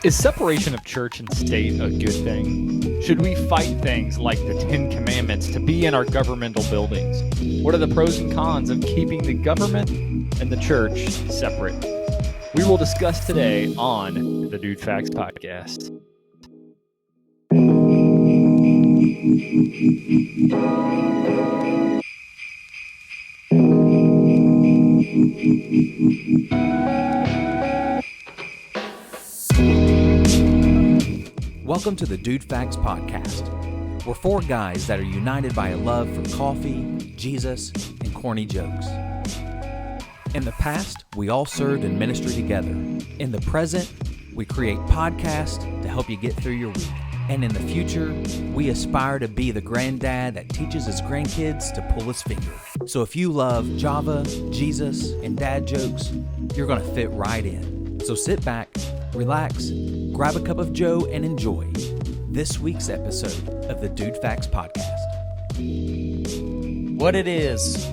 Is separation of church and state a good thing? Should we fight things like the Ten Commandments to be in our governmental buildings? What are the pros and cons of keeping the government and the church separate? We will discuss today on the DudeFax podcast. Welcome to the DudeFax podcast. We're four guys that are united by a love for coffee, Jesus, and corny jokes. In the past, we all served in ministry together. In the present, we create podcasts to help you get through your week. And in the future, we aspire to be the granddad that teaches his grandkids to pull his finger. So if you love Java, Jesus, and dad jokes, you're going to fit right in. So sit back, relax, grab a cup of Joe, and enjoy this week's episode of the DudeFax podcast. What it is.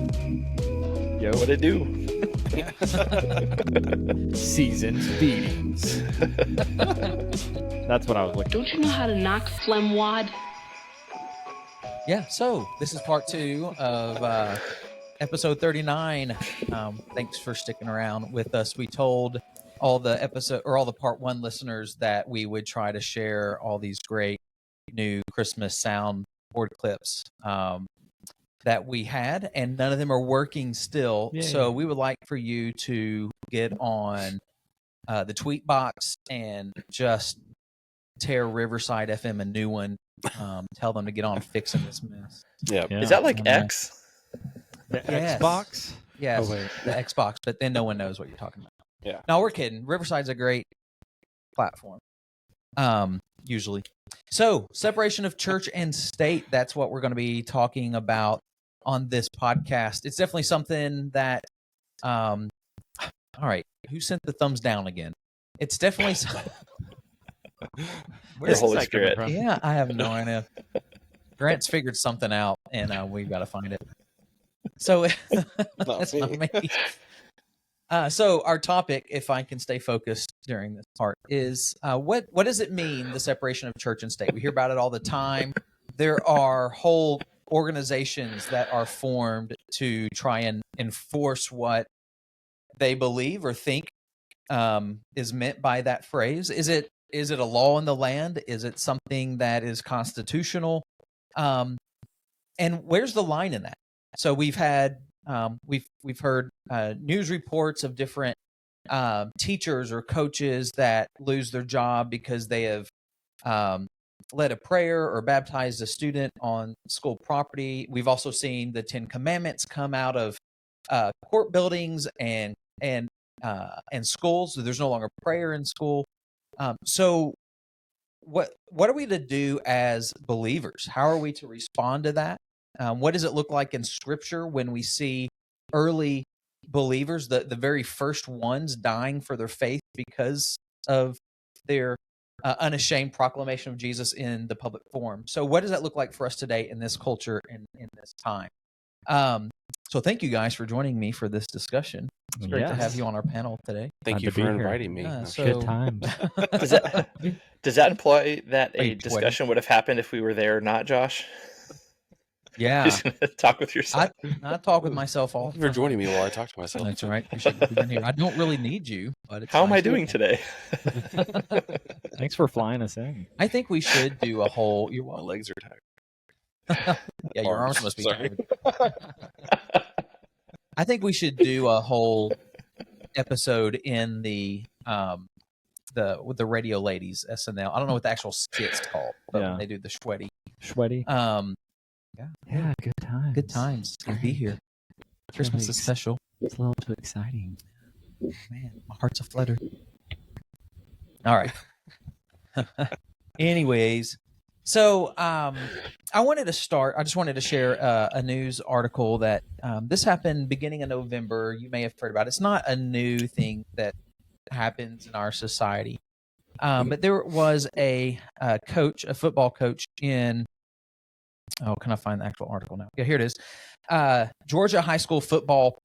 Yo, what it do? Seasoned beatings. That's what I was looking for. Don't you know how to knock phlegm wad? Yeah, so this is part 2 of episode 39. Thanks for sticking around with us. We told all the part 1 listeners that we would try to share all these great new Christmas sound board clips that we had, and none of them are working still. Yay. So we would like for you to get on the tweet box and just tear Riverside FM a new one. Tell them to get on fixing this mess. Yeah. Yeah. Is that like X? The Yes. Xbox? Yes, Oh, wait. the Xbox, but then no one knows what you're talking about. Yeah. No, we're kidding. Riverside's a great platform, usually. So, separation of church and state, that's what we're going to be talking about on this podcast. It's definitely something that, all right, who sent the thumbs down again? It's definitely The Holy Spirit. Yeah, I have no idea. Grant's figured something out, and we've got to find it. So, that's not me. So our topic, if I can stay focused during this part, is what does it mean, the separation of church and state? We hear about it all the time. There are whole organizations that are formed to try and enforce what they believe or think is meant by that phrase. Is it a law in the land? Is it something that is constitutional? And where's the line in that? So we've had we've heard news reports of different teachers or coaches that lose their job because they have led a prayer or baptized a student on school property. We've also seen the Ten Commandments come out of court buildings and schools. So there's no longer prayer in school. So what are we to do as believers? How are we to respond to that? What does it look like in Scripture when we see early believers, the very first ones, dying for their faith because of their unashamed proclamation of Jesus in the public forum? So what does that look like for us today in this culture and in this time? So thank you guys for joining me for this discussion. It's great to have you on our panel today. Thank Glad you to be for here. inviting me. Good times. Does that imply that a Wait, discussion would have happened if we were there or not, Josh? Yeah, Just gonna talk with yourself. I talk with myself all Thank the you for time. joining me while I talk to myself. That's all right. Appreciate you being here. I don't really need you, but it's How am nice I doing today? Thanks for flying us in. I think we should do a whole. You're My welcome. legs are tired. Yeah, your arms must be Sorry. tired. I think we should do a whole episode in the with the radio ladies SNL. I don't know what the actual skit's called, but Yeah. when they do the sweaty. Sweaty. Yeah, good times. Good times. Good to be here. Christmas is special. It's a little too exciting. Man, my heart's aflutter. All right. Anyways, so I just wanted to share a news article that this happened beginning of November. You may have heard about it. It's not a new thing that happens in our society. But there was a football coach in, can I find the actual article now? Yeah, here it is. Georgia high school football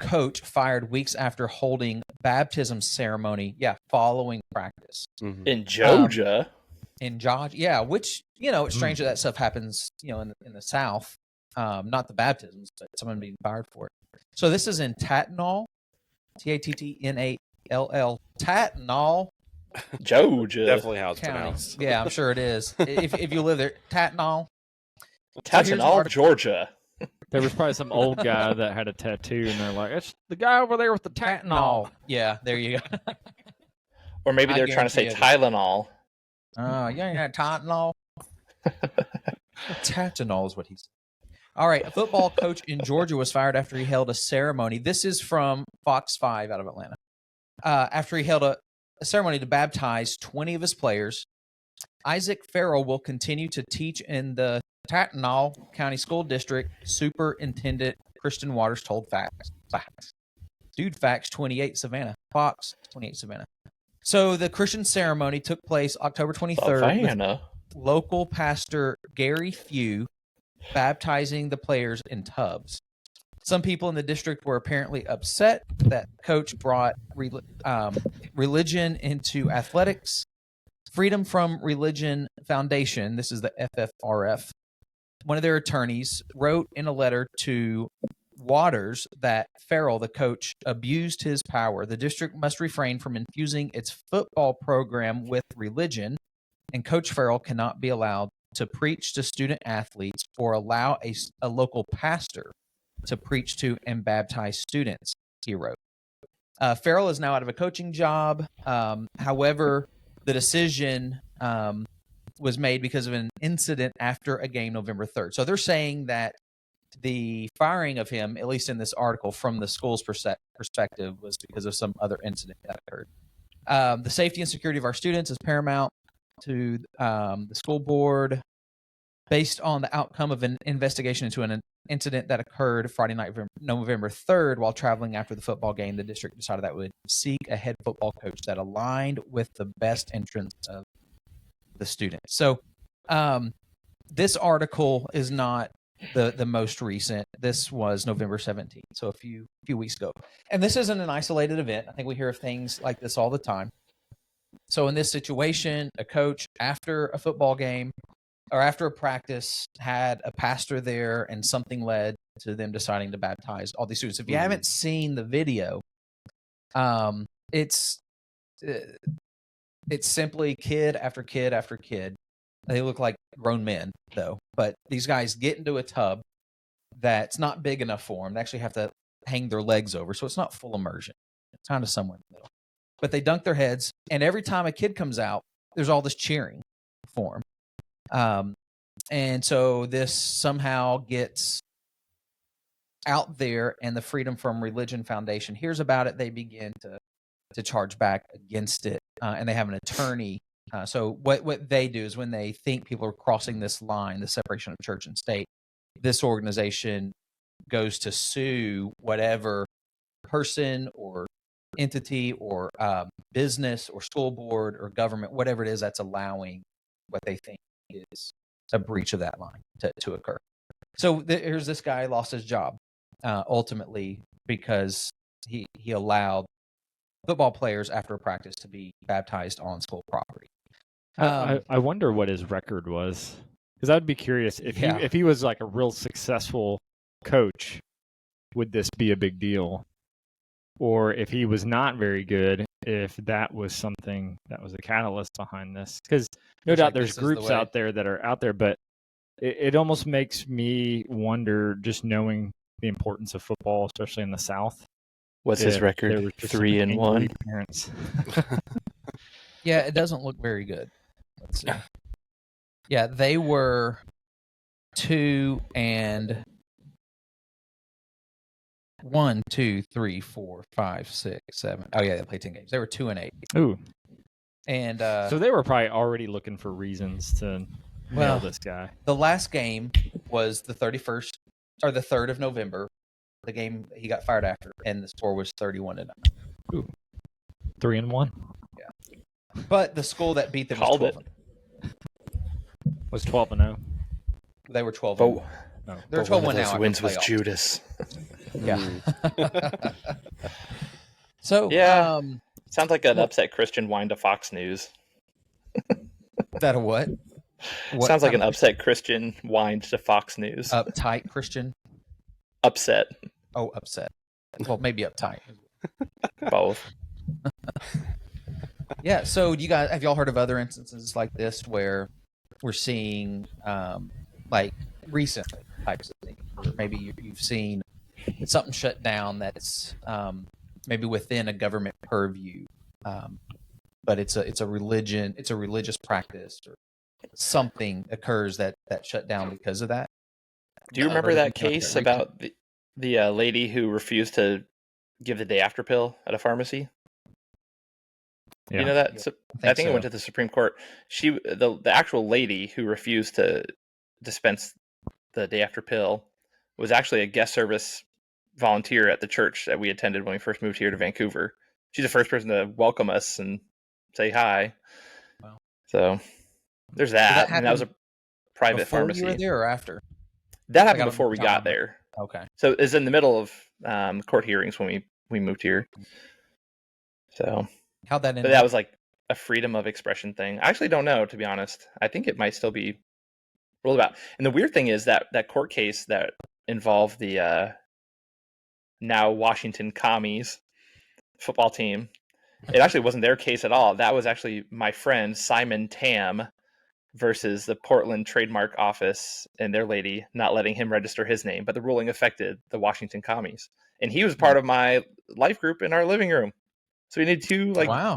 coach fired weeks after holding baptism ceremony. Yeah, following practice Mhm. In Georgia. in Georgia. Yeah, which it's strange that stuff happens. In the South, not the baptisms, but someone being fired for it. So this is in Tatnall, Tattnall, Tatnall Georgia. Definitely how it's County. pronounced. Yeah, I'm sure it is. If you live there, Tatnall. Tatnall, Georgia. There was probably some old guy that had a tattoo, and they're like, "It's the guy over there with the Tatnall." Yeah, there you go. Or maybe I they're trying to say guarantee Tylenol. Oh, yeah, Tatnall. Tatnall is what he said. All right, a football coach in Georgia was fired after he held a ceremony. This is from Fox 5 out of Atlanta. After he held a ceremony to baptize 20 of his players, Isaac Farrell will continue to teach in the Tatnall County School District. Superintendent Kristen Waters told Facts. DudeFax 28 Savannah. Fox 28 Savannah. So the Christian ceremony took place October 23rd Savannah. with local pastor Gary Few baptizing the players in tubs. Some people in the district were apparently upset that coach brought religion into athletics. Freedom from Religion Foundation, this is the FFRF, one of their attorneys wrote in a letter to Waters that Farrell, the coach, abused his power. The district must refrain from infusing its football program with religion, and Coach Farrell cannot be allowed to preach to student athletes or allow a local pastor to preach to and baptize students, he wrote. Farrell is now out of a coaching job. However, the decision was made because of an incident after a game November 3rd. So they're saying that the firing of him, at least in this article, from the school's perspective, was because of some other incident that occurred. The safety and security of our students is paramount to the school board. Based on the outcome of an investigation into an incident that occurred Friday night, November 3rd, while traveling after the football game, the district decided that it would seek a head football coach that aligned with the best interests of the students. So this article is not the most recent. This was November 17th, so a few weeks ago. And this isn't an isolated event. I think we hear of things like this all the time. So in this situation, a coach, after a football game or after a practice, had a pastor there, and something led to them deciding to baptize all these students. If you haven't seen the video, it's simply kid after kid after kid. They look like grown men, though. But these guys get into a tub that's not big enough for them. They actually have to hang their legs over, so it's not full immersion. It's kind of somewhere in the middle. But they dunk their heads, and every time a kid comes out, there's all this cheering for him. And so this somehow gets out there, and the Freedom from Religion Foundation hears about it. They begin to charge back against it, and they have an attorney. So what they do is when they think people are crossing this line, the separation of church and state, this organization goes to sue whatever person or entity or business or school board or government, whatever it is that's allowing what they think is a breach of that line to occur. So here's this guy lost his job ultimately because he allowed football players after a practice to be baptized on school property. I wonder what his record was, because I'd be curious if he was like a real successful coach, would this be a big deal? Or if he was not very good, if that was something that was a catalyst behind this. Because no doubt there's groups out there that are out there, but it almost makes me wonder, just knowing the importance of football, especially in the South. What's his record? 3-1. Parents. Yeah, it doesn't look very good. Let's see. Yeah, they were 2 and 1, 2, 3, 4, 5, 6, 7. Oh yeah, they played 10 games. They were 2 and 8. Ooh. And so they were probably already looking for reasons to nail this guy. The last game was the 31st or the 3rd of November. The game he got fired after, and the score was 31-9. Ooh. 3-1. Yeah. But the school that beat them was 12. Was 12-0. They were 12. Oh, they're 12-1 now. Wins with Judas. Yeah. So, Yeah. Sounds like an upset Christian whined to Fox News. That a what? Sounds like an upset Christian whined to Fox News. Uptight Christian? Upset. Oh, upset. Well, maybe uptight. Both. Yeah. So, do you guys have y'all heard of other instances like this where we're seeing like recent types of things? Or maybe you've seen something shut down that's maybe within a government purview, but it's a religious practice, or something occurs that shut down because of that. Do you remember that case about the lady who refused to give the day after pill at a pharmacy? Yeah. You know that? So, I think it went to the Supreme Court. The actual lady who refused to dispense the day after pill was actually a guest service volunteer at the church that we attended when we first moved here to Vancouver. She's the first person to welcome us and say hi. Wow. So there's that. And that was a private pharmacy. You were there or after? That happened before we got there. Okay. So it's in the middle of court hearings when we moved here. So how'd that end? But that was like a freedom of expression thing. I actually don't know, to be honest. I think it might still be ruled about. And the weird thing is that court case that involved the now Washington Commies football team, it actually wasn't their case at all. That was actually my friend Simon Tam versus the Portland Trademark Office and their lady not letting him register his name. But the ruling affected the Washington Commies. And he was part of my life group in our living room. So we need two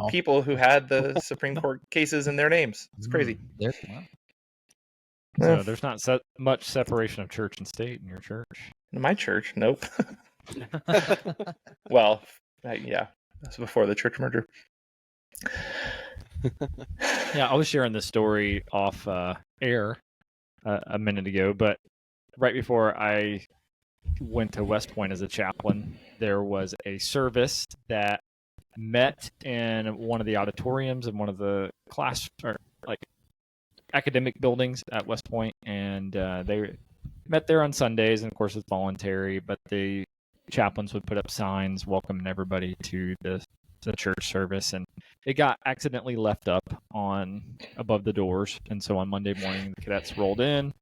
people who had the Supreme Court cases in their names. It's crazy. Wow. So there's not much separation of church and state in your church. In my church, nope. Well, yeah, that's before the church merger. Yeah, I was sharing this story off air a minute ago, but right before I went to West Point as a chaplain, there was a service that met in one of the auditoriums in one of the academic buildings at West Point, and they met there on Sundays, and of course it's voluntary, but the chaplains would put up signs welcoming everybody to the church service, and it got accidentally left up above the doors, and so on Monday morning the cadets rolled in,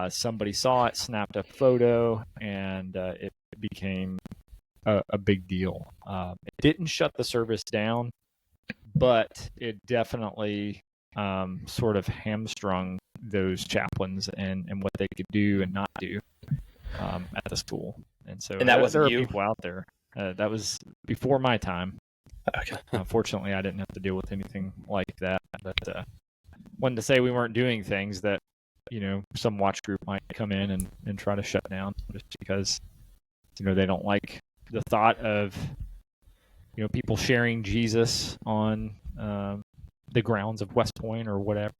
somebody saw it, snapped a photo, and it became a big deal. It didn't shut the service down, but it definitely sort of hamstrung those chaplains and what they could do and not do at the school. And so that wasn't there are you? people out there. That was before my time. Okay. Unfortunately, I didn't have to deal with anything like that. But wanted to say we weren't doing things that, some watch group might come in and try to shut down just because, they don't like the thought of, people sharing Jesus on the grounds of West Point or whatever.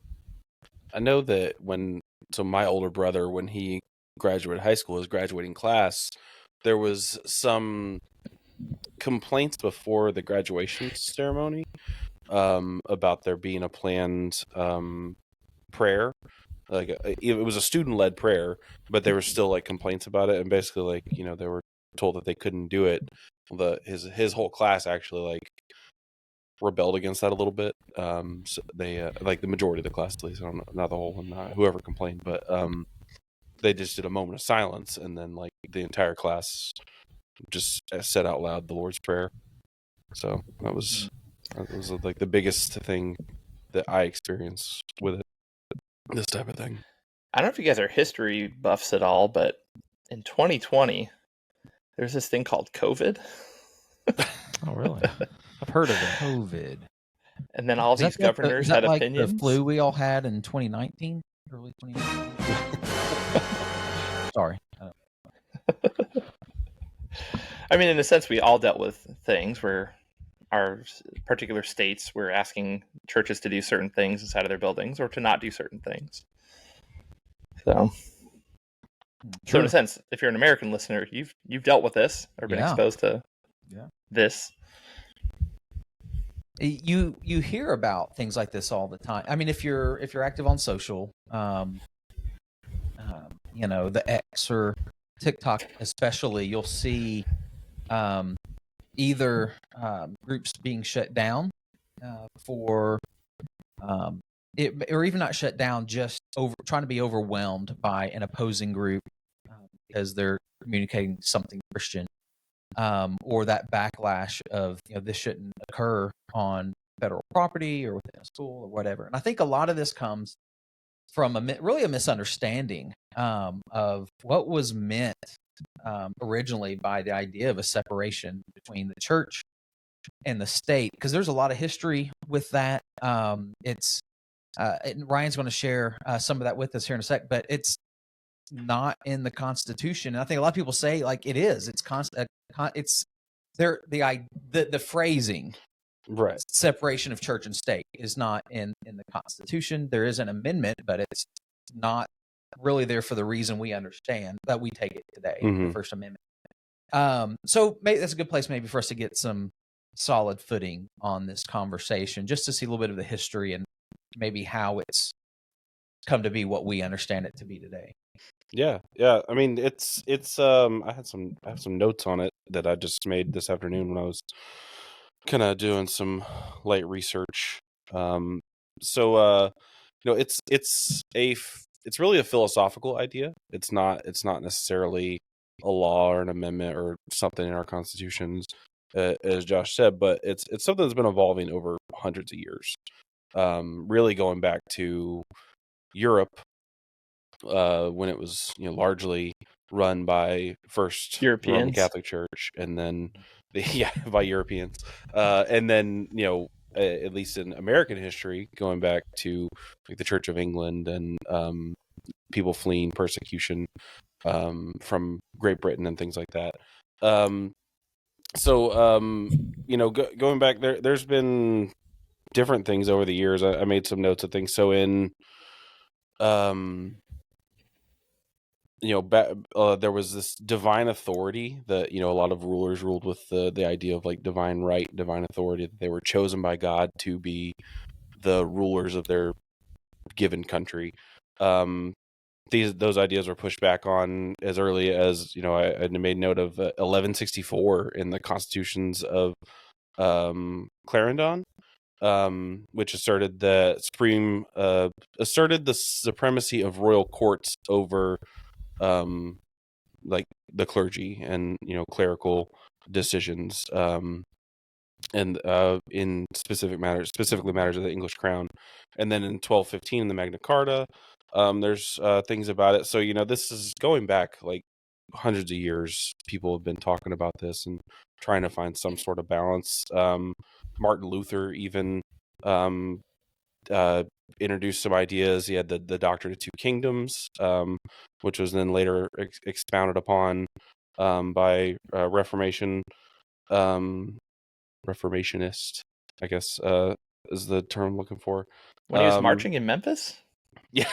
I know that my older brother, when he graduated high school, his graduating class, there was some complaints before the graduation ceremony about there being a planned prayer. It was a student-led prayer, but there were still complaints about it, and basically they were told that they couldn't do it. His whole class actually rebelled against that a little bit. So they the majority of the class, at least, I don't know, not the whole one, not whoever complained, but they just did a moment of silence, and then the entire class just said out loud the Lord's Prayer. So that was the biggest thing that I experienced with it, this type of thing. I don't know if you guys are history buffs at all, but in 2020, there's this thing called COVID. Oh, really? I've heard of it. COVID. And then all these governors had opinions. The flu we all had in 2019, early 2019. Sorry. I mean, in a sense, we all dealt with things where our particular states were asking churches to do certain things inside of their buildings or to not do certain things. So in a sense, if you're an American listener, you've dealt with this or been exposed to this. You hear about things like this all the time. I mean, if you're active on social, the X or TikTok especially, you'll see either groups being shut down for it, or even not shut down, just trying to be overwhelmed by an opposing group because they're communicating something Christian, or that backlash of this shouldn't occur on federal property or within a school or whatever. And I think a lot of this comes from really a misunderstanding of what was meant originally by the idea of a separation between the church and the state, because there's a lot of history with that. It's and Ryan's going to share some of that with us here in a sec, but it's not in the Constitution. And I think a lot of people say like it is. It's there. The phrasing, Right. separation of church and state, is not in the Constitution. There is an amendment, but it's not really there for the reason we understand that we take it today, the First Amendment. So maybe that's a good place maybe for us to get some solid footing on this conversation, just to see a little bit of the history and maybe how it's come to be what we understand it to be today. Yeah. I mean, it's I have some notes on it that I just made this afternoon when I was kind of doing some light research. It's really a philosophical idea. It's not necessarily a law or an amendment or something in our constitutions, as Josh said, but it's something that's been evolving over hundreds of years. Really going back to Europe, when it was largely run by first Europeans. Roman Catholic Church, and then by Europeans, and then at least in American history, going back to like the Church of England and people fleeing persecution from Great Britain and things like that. Going back there's been different things over the years. I made some notes of things. So in there was this divine authority that a lot of rulers ruled with the idea of like divine right, divine authority, that they were chosen by God to be the rulers of their given country. Those ideas were pushed back on as early as I made note of 1164 in the constitutions of Clarendon, which asserted the supremacy of royal courts over like the clergy and clerical decisions, and in specifically matters of the English crown. And then in 1215 in the Magna Carta, there's things about it. So this is going back like hundreds of years. People have been talking about this and trying to find some sort of balance. Martin Luther even introduced some ideas. He had the Doctrine of Two Kingdoms, which was then later expounded upon by Reformationist, I guess, is the term I'm looking for. When he was marching in Memphis? Yeah.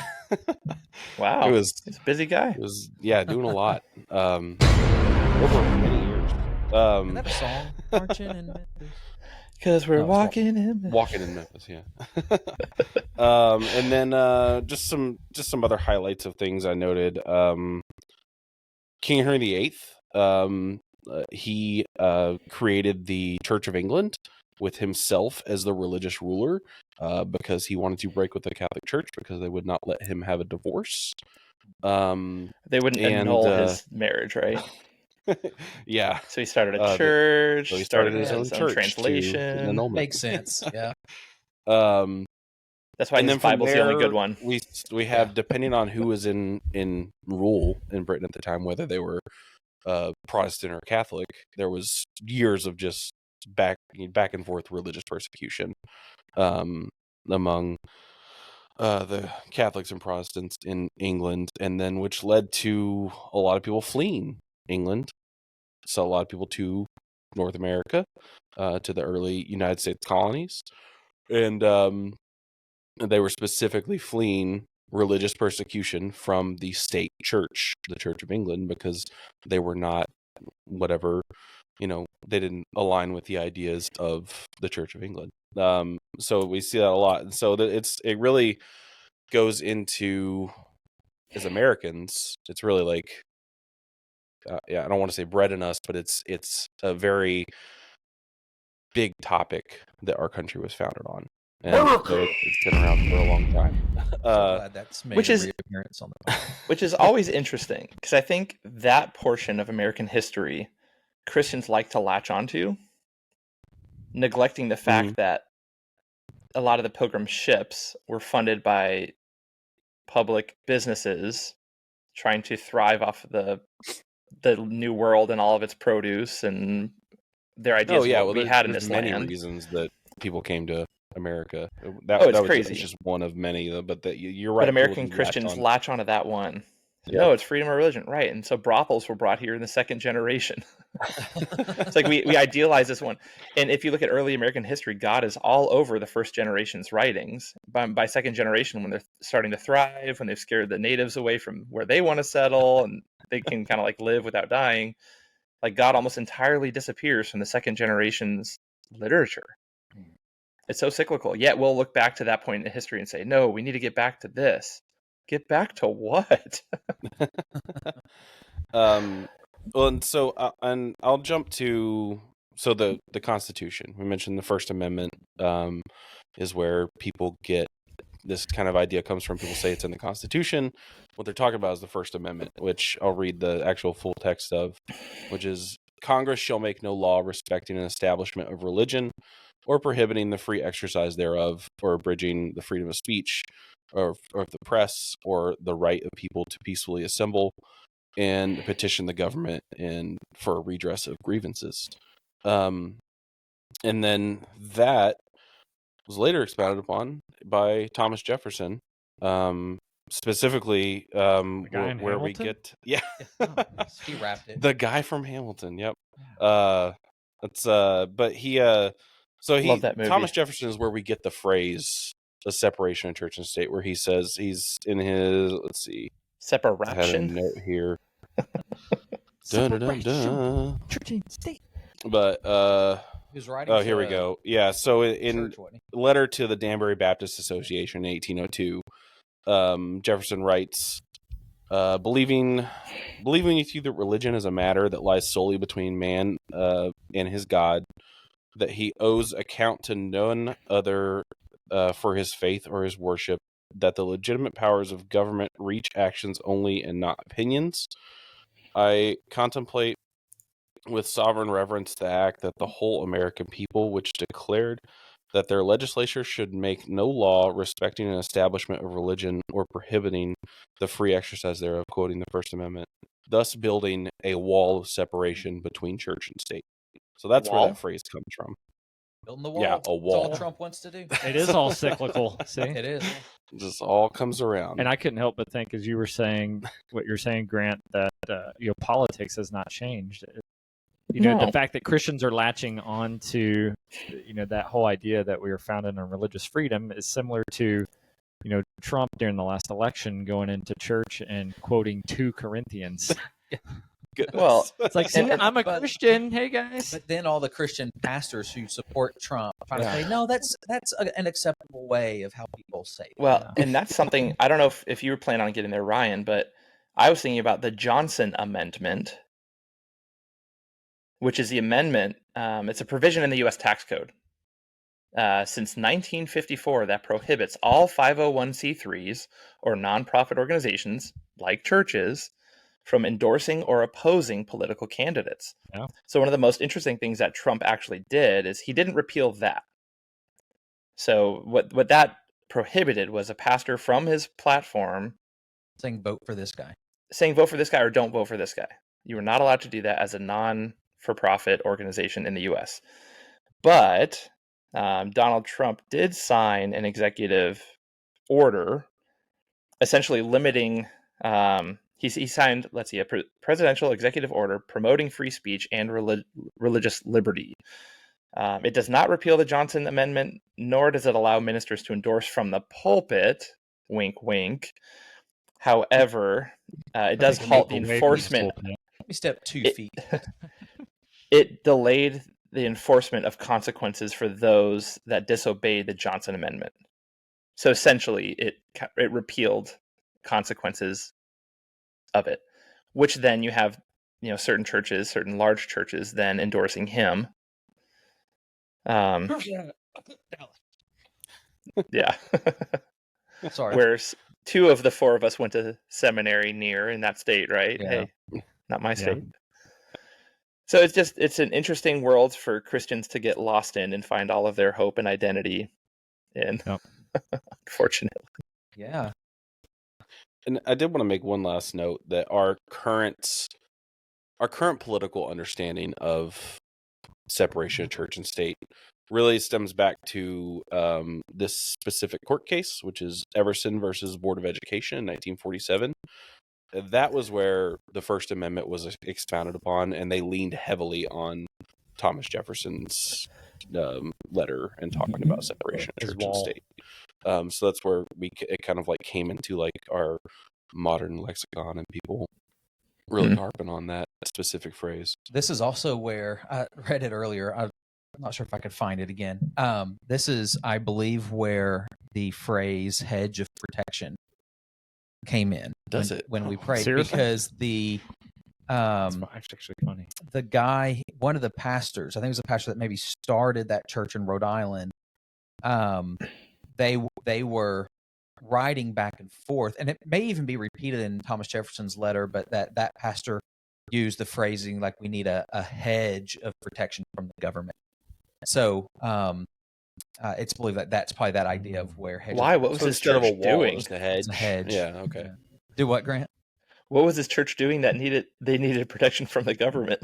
Wow. He's a busy guy. It was, doing a lot. Over many years. Isn't that a song? Marching in Memphis. Because we're walking in Memphis. Walking in Memphis, yeah. And then just some other highlights of things I noted. King Henry VIII, he created the Church of England with himself as the religious ruler, because he wanted to break with the Catholic Church because they would not let him have a divorce. They wouldn't annul his marriage, right? Yeah. So he started a church. So he started his own church translation. Makes sense. Yeah. That's why his Bible's the only good one. We have, depending on who was in rule in Britain at the time, whether they were Protestant or Catholic, there was years of just back and forth religious persecution among the Catholics and Protestants in England, and then which led to a lot of people fleeing England. So a lot of people to North America, to the early United States colonies, and they were specifically fleeing religious persecution from the state church, the Church of England, because they were not they didn't align with the ideas of the Church of England. So we see that a lot, and so it really goes into, as Americans, it's really like I don't want to say bred in us, but it's a very big topic that our country was founded on, and so it's been around for a long time. So glad that's made which a is- reappearance on the podcast. Which is always interesting, because I think that portion of American history Christians like to latch onto, neglecting the fact that a lot of the pilgrim ships were funded by public businesses trying to thrive off the new world and all of its produce and their ideas of what we had in there's this many land. reasons that people came to America. It's That crazy. it's just one of many, but you're But right. American Christians latch onto that one. No, it's freedom of religion, right? And so brothels were brought here in the second generation. It's like we idealize this one. And if you look at early American history, God is all over the first generation's writings. By second generation, when they're starting to thrive, when they've scared the natives away from where they want to settle, and they can kind of like live without dying, like God almost entirely disappears from the second generation's literature. It's so cyclical. Yet we'll look back to that point in history and say, no, we need to get back to this. Get back to what? Well, and so and I'll jump to the Constitution. We mentioned the First Amendment is where people get this kind of idea comes from. People say it's in the Constitution. What they're talking about is the First Amendment, which I'll read the actual full text of, which is Congress shall make no law respecting an establishment of religion or prohibiting the free exercise thereof or abridging the freedom of speech or of the press or the right of people to peacefully assemble and petition the government and for a redress of grievances. And then that was later expounded upon by Thomas Jefferson, specifically where we get He wrapped it. the guy from Hamilton. Yep. But he Love that movie. Thomas Jefferson is where we get the phrase the separation of church and state, where he says he's in his Separation. I had a note here. Separation. Church and state. But He was writing. here we go. Yeah, so in church, wasn't letter to the Danbury Baptist Association in 1802, Jefferson writes, believing with you that religion is a matter that lies solely between man and his God, that he owes account to none other for his faith or his worship, that the legitimate powers of government reach actions only and not opinions. I contemplate with sovereign reverence the act that the whole American people which declared that their legislature should make no law respecting an establishment of religion or prohibiting the free exercise thereof, quoting the First Amendment, thus building a wall of separation between church and state. So that's where that phrase comes from. Building the wall. Yeah, a wall. That's all Trump wants to do. It is all cyclical. See, It is. This all comes around. and I couldn't help but think, as you were saying, what you're saying, Grant, that politics has not changed. No. The fact that Christians are latching on to, that whole idea that we are founded on religious freedom is similar to, Trump during the last election going into church and quoting 2 Corinthians. Goodness. Well, It's like, I'm a Christian. Hey, guys. But then all the Christian pastors who support Trump trying to say, no, that's an acceptable way of how people say it. Well, and that's something, I don't know if you were planning on getting there, Ryan, but I was thinking about the Johnson Amendment, which is the amendment. It's a provision in the U.S. tax code since 1954 that prohibits all 501c3s or nonprofit organizations like churches from endorsing or opposing political candidates. Yeah. So one of the most interesting things that Trump actually did is he didn't repeal that. So what that prohibited was a pastor from his platform saying vote for this guy. saying vote for this guy or don't vote for this guy. You were not allowed to do that as a non-for-profit organization in the U.S. But Donald Trump did sign an executive order essentially limiting he signed, a presidential executive order promoting free speech and religious liberty. It does not repeal the Johnson Amendment, nor does it allow ministers to endorse from the pulpit, wink, wink. However, it does halt the enforcement. Let me step 2 feet. It delayed the enforcement of consequences for those that disobeyed the Johnson Amendment. So essentially, it repealed consequences of it, which then you have certain churches, certain large churches, then endorsing him. Yeah. Sorry. Where 2 of the 4 of us went to seminary near in that state, right? Yeah. Hey, not my Yeah. state. So it's an interesting world for Christians to get lost in and find all of their hope and identity in. Yep. Unfortunately. Yeah. And I did want to make one last note that our current political understanding of separation of church and state really stems back to this specific court case, which is Everson versus Board of Education in 1947. That was where the First Amendment was expounded upon, and they leaned heavily on Thomas Jefferson's letter and talking about separation of His church and wall. state. So that's where it kind of like came into like our modern lexicon, and people really harping on that specific phrase. This is also where I read it earlier. I'm not sure if I could find it again. This is, I believe, where the phrase hedge of protection came in. Does it? When we prayed? Seriously? Because the That's actually funny. the guy, one of the pastors, I think it was a pastor that maybe started that church in Rhode Island. They were writing back and forth, and it may even be repeated in Thomas Jefferson's letter, but that pastor used the phrasing like we need a hedge of protection from the government. So it's believed that that's probably that idea of where hedge. Why? What was So his instead of church a wall, doing? it's a hedge. It's a hedge. Yeah. Okay. Yeah. Do what, Grant? What was his church doing that they needed protection from the government?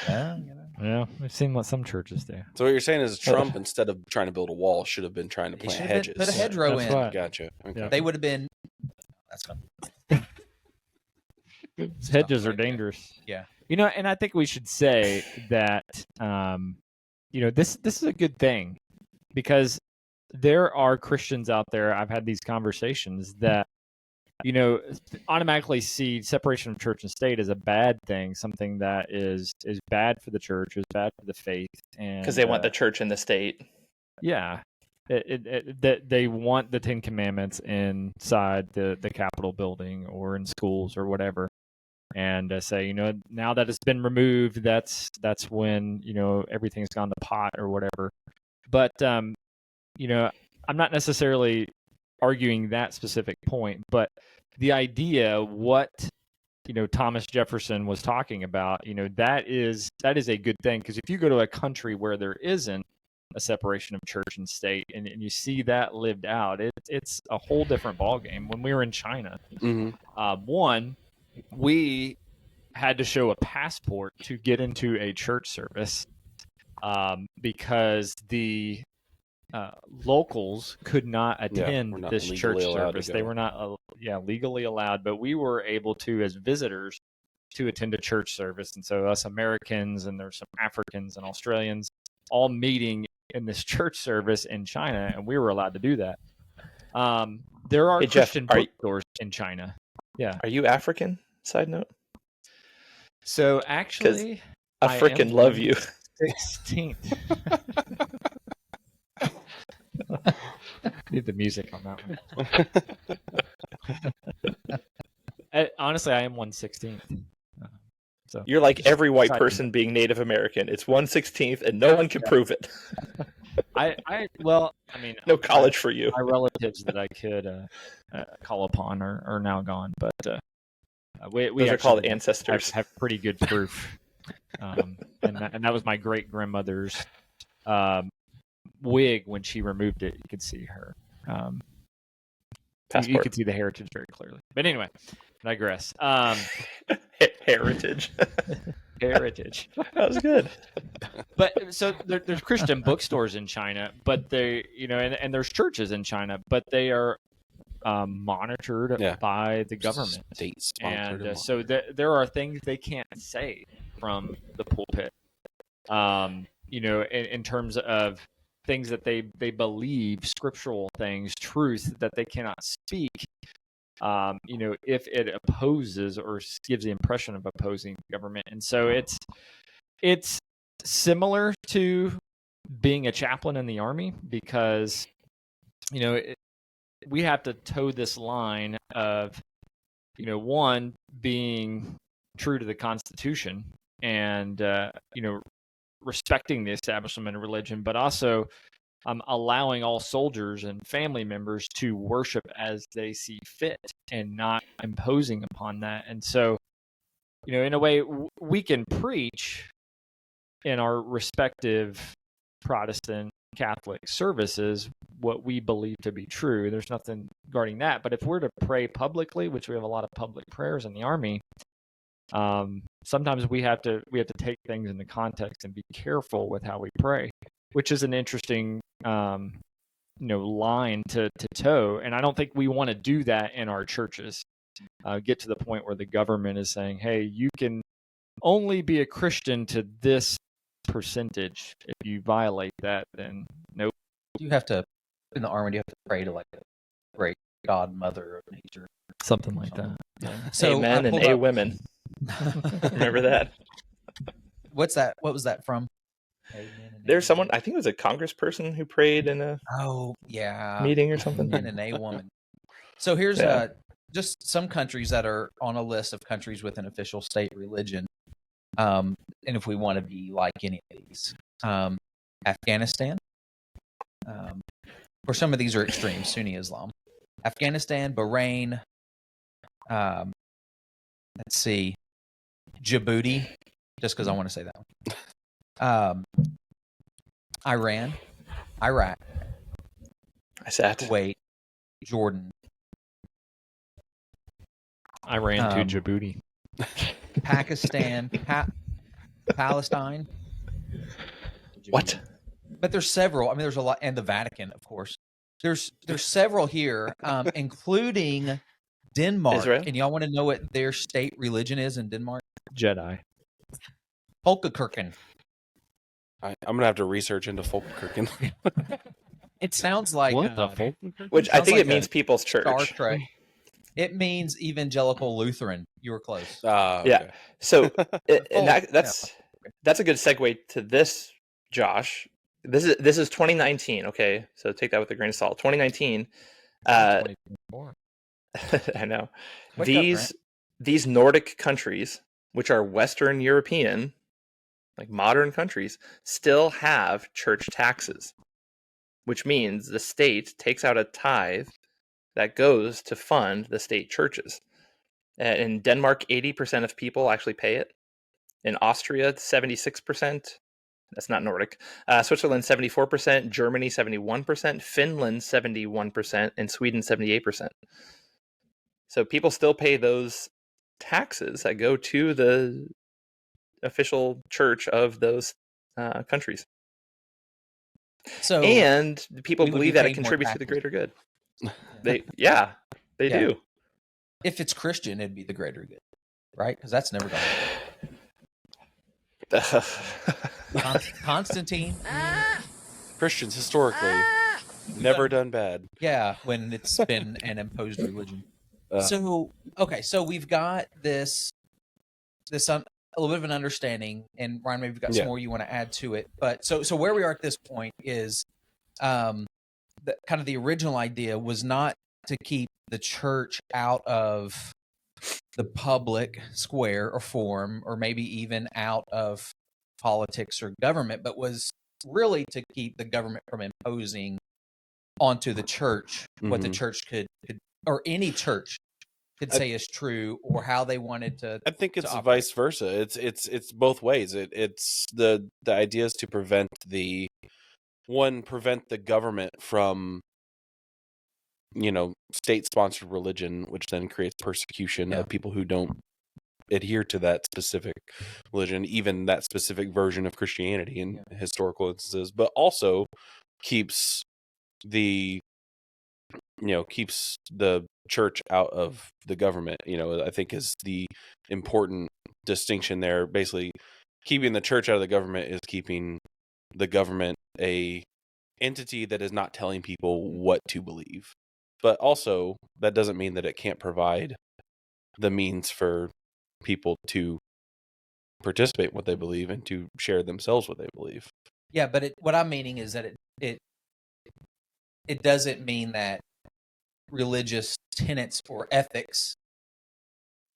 Yeah, Yeah, we've seen what some churches do. So what you're saying is Trump, instead of trying to build a wall, should have been trying to He plant should have hedges. put a hedgerow That's in. right. Gotcha. Okay. Yeah. They would have been. That's fine. Hedges are right there. dangerous. Yeah. And I think we should say that this is a good thing, because there are Christians out there, I've had these conversations, that automatically see separation of church and state as a bad thing, something that is bad for the church, is bad for the faith, and Because they want the church in the state. yeah, they want the 10 Commandments inside the Capitol building or in schools or whatever, and say, now that it's been removed, that's when everything's gone to pot or whatever. But I'm not necessarily arguing that specific point, but the idea, what Thomas Jefferson was talking about, that is a good thing, because if you go to a country where there isn't a separation of church and state, and you see that lived out, it's a whole different ballgame. When we were in China, one, we had to show a passport to get into a church service, because the locals could not attend we're not this church legally allowed to service. go. They were not legally allowed, but we were able to, as visitors, to attend a church service. And so us Americans, and there's some Africans and Australians all meeting in this church service in China, and we were allowed to do that. There are Hey, Jeff, Christian bookstores in China. Yeah. Are you African? Side note. So actually, I freaking love you. 16th. Need the music on that one. Honestly, I am 1/16th. So You're like every white Side person being Native American. It's 1/16th, and no one can prove it. no college for you. My relatives that I could call upon are now gone, but we Those are called actually ancestors. have pretty good proof. And that was my great grandmother's wig. When she removed it, you could see her. You Passport. could see the heritage very clearly. But anyway, I digress. Heritage. Heritage. That was good. But so there's Christian bookstores in China, but they, and there's churches in China, but they are monitored by the government. State-sponsored. And so there are things they can't say from the pulpit, in terms of things that they believe, scriptural things, truth that they cannot speak, if it opposes or gives the impression of opposing the government. And so it's similar to being a chaplain in the Army, because, we have to toe this line of one being true to the Constitution and respecting the establishment of religion, but also allowing all soldiers and family members to worship as they see fit and not imposing upon that. And so, in a way, we can preach in our respective Protestant Catholic services what we believe to be true. There's nothing guarding that. But if we're to pray publicly, which we have a lot of public prayers in the Army, sometimes we have to take things into context and be careful with how we pray, which is an interesting line to toe. And I don't think we want to do that in our churches. Get to the point where the government is saying, hey, you can only be a Christian to this percentage. If you violate that, then nope. You have to, in the Army, you have to pray to like a great godmother of nature. Something like that. Yeah. So Amen and A women. Remember that? What's that? What was that from? There's someone, I think it was a congressperson who prayed in a meeting or something. And a woman. So here's just some countries that are on a list of countries with an official state religion. And if we want to be like any of these, Afghanistan, or some of these are extreme Sunni Islam. Afghanistan, Bahrain, let's see, Djibouti, just because I want to say that one. Iran, Iraq, Kuwait, Jordan. I ran to Djibouti. Pakistan, Palestine. What? But there's several. I mean, there's a lot, and the Vatican, of course. There's several here, including Denmark. Israel? And y'all want to know what their state religion is in Denmark? Jedi. Folkekirken. I'm gonna have to research into Folkekirken. It sounds like what the Folkekirken? Which I think like it means people's church. Star Trek. It means evangelical Lutheran. You were close. Okay. Yeah. So that's a good segue to this, Josh. This is 2019. Okay, so take that with a grain of salt. 2019. I know. These Nordic countries, which are Western European, like modern countries, still have church taxes, which means the state takes out a tithe that goes to fund the state churches. In Denmark, 80% of people actually pay it. In Austria, 76%. That's not Nordic. Switzerland, 74%. Germany, 71%. Finland, 71%. And Sweden, 78%. So people still pay those taxes that go to the official church of those countries. So, and people believe that it contributes to the greater good. They do. If it's Christian, it'd be the greater good, right? Because that's never going to Constantine. Christians historically never done bad. Yeah, when it's been an imposed religion. So we've got this a little bit of an understanding, and Ryan, maybe you've got some more you want to add to it. But so where we are at this point is, kind of the original idea was not to keep the church out of the public square or forum, or maybe even out of politics or government, but was really to keep the government from imposing onto the church what the church could or any church could say is true, or how they wanted to. I think it's vice versa. It's both ways. It's the idea is to prevent the government from, state-sponsored religion, which then creates persecution of people who don't adhere to that specific religion, even that specific version of Christianity in historical instances, but also keeps the church out of the government. I think is the important distinction there. Basically, keeping the church out of the government is keeping the government a entity that is not telling people what to believe. But also, that doesn't mean that it can't provide the means for people to participate in what they believe and to share themselves what they believe. Yeah, but what I'm meaning is that it doesn't mean that religious tenets or ethics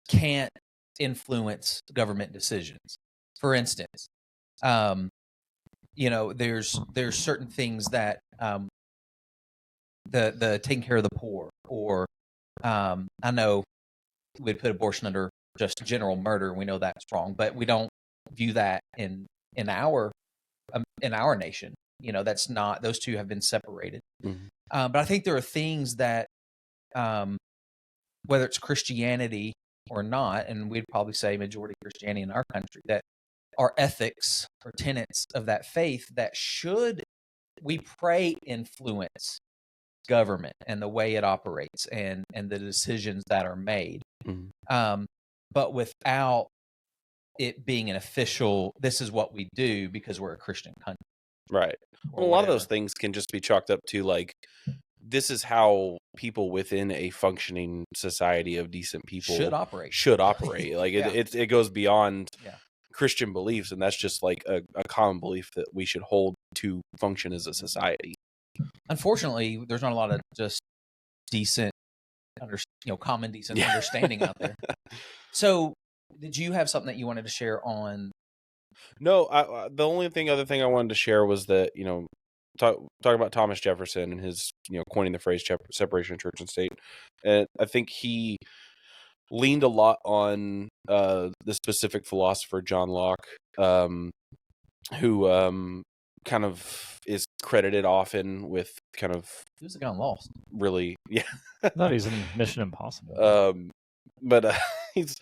can't influence government decisions. For instance, there's certain things that the taking care of the poor, or I know we'd put abortion under just general murder, and we know that's wrong, but we don't view that in our nation. That's not, those two have been separated. Mm-hmm. But I think there are things that, whether it's Christianity or not, and we'd probably say majority Christianity in our country, that are ethics or tenets of that faith that should, we pray, influence government and the way it operates and the decisions that are made. Mm-hmm. But without it being an official, this is what we do because we're a Christian country. Right. Well, a lot of those things can just be chalked up to, like, this is how people within a functioning society of decent people should operate. Like, Yeah. it goes beyond Yeah. Christian beliefs, and that's just like a common belief that we should hold to function as a society. Unfortunately, there's not a lot of just decent, common decent understanding out there. So, did you have something that you wanted to share on? No, the only other thing I wanted to share was that, talking about Thomas Jefferson and his, coining the phrase separation of church and state. And I think he leaned a lot on the specific philosopher John Locke, who kind of is credited often with kind of, Who's the guy on Lost? Really, yeah. I thought he's in Mission Impossible. But he's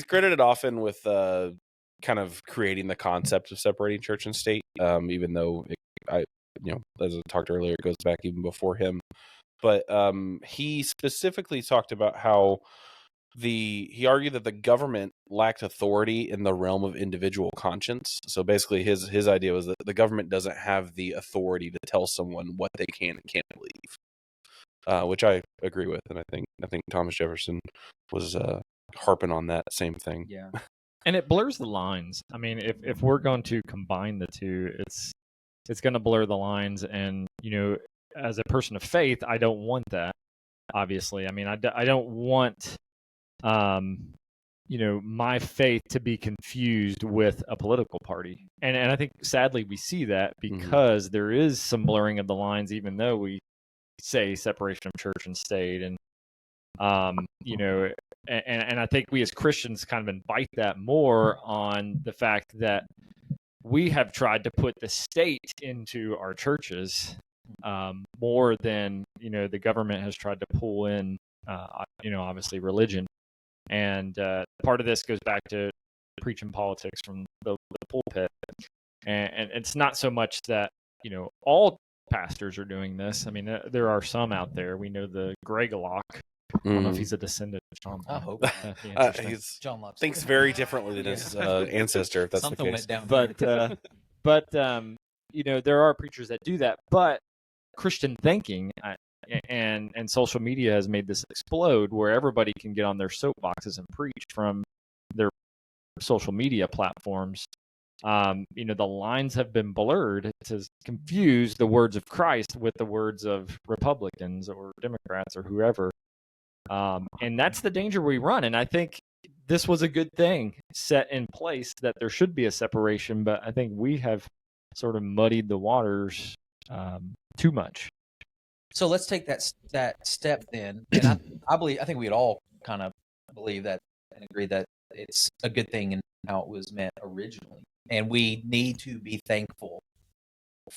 credited often with kind of creating the concept of separating church and state, even though as I talked earlier, it goes back even before him. But he specifically talked about how he argued that the government lacked authority in the realm of individual conscience. So basically, his idea was that the government doesn't have the authority to tell someone what they can and can't believe, which I agree with, and I think Thomas Jefferson was harping on that same thing. Yeah, and it blurs the lines. I mean, if we're going to combine the two, it's going to blur the lines, and as a person of faith, I don't want that. Obviously, I mean, I don't want my faith to be confused with a political party. And I think sadly we see that because there is some blurring of the lines, even though we say separation of church and state. And, and I think we as Christians kind of invite that more on the fact that we have tried to put the state into our churches more than, the government has tried to pull in, obviously religion. And part of this goes back to preaching politics from the pulpit. And it's not so much that, all pastors are doing this. I mean, there are some out there. We know the Greg Locke. I don't know if he's a descendant of John Locke. I hope. John Locke thinks very differently than his ancestor, if that's Something the case. went down. But there are preachers that do that. But Christian thinking and social media has made this explode, where everybody can get on their soapboxes and preach from their social media platforms. The lines have been blurred to confuse the words of Christ with the words of Republicans or Democrats or whoever. And that's the danger we run. And I think this was a good thing set in place, that there should be a separation, but I think we have sort of muddied the waters too much. So let's take that step then. And I think we'd all kind of believe that and agree that it's a good thing in how it was meant originally. And we need to be thankful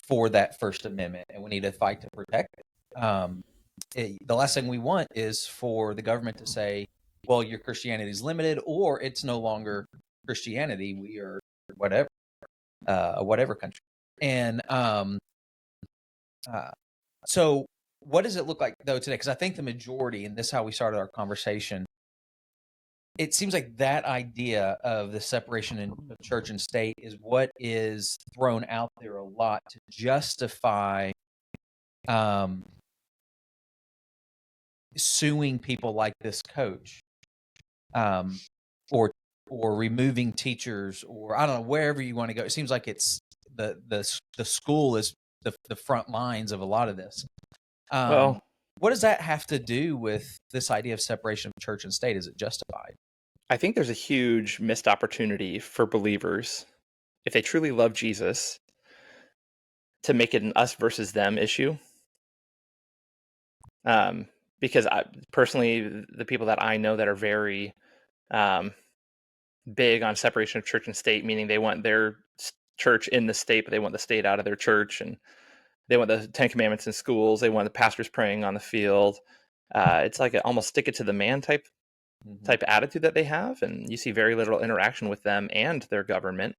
for that First Amendment, and we need to fight to protect it. The last thing we want is for the government to say, well, your Christianity is limited, or it's no longer Christianity. We are whatever country. And so what does it look like, though, today? Because I think the majority, and this is how we started our conversation, it seems like that idea of the separation in church and state is what is thrown out there a lot to justify suing people like this coach, or removing teachers, or I don't know, wherever you want to go. It seems like it's the school is the front lines of a lot of this. What does that have to do with this idea of separation of church and state? Is it justified? I think there's a huge missed opportunity for believers, if they truly love Jesus, to make it an us versus them issue. Because personally, the people that I know that are very um, big on separation of church and state, meaning they want their church in the state, but they want the state out of their church, and they want the Ten Commandments in schools. They want the pastors praying on the field. It's like almost stick it to the man type attitude that they have, and you see very little interaction with them and their government.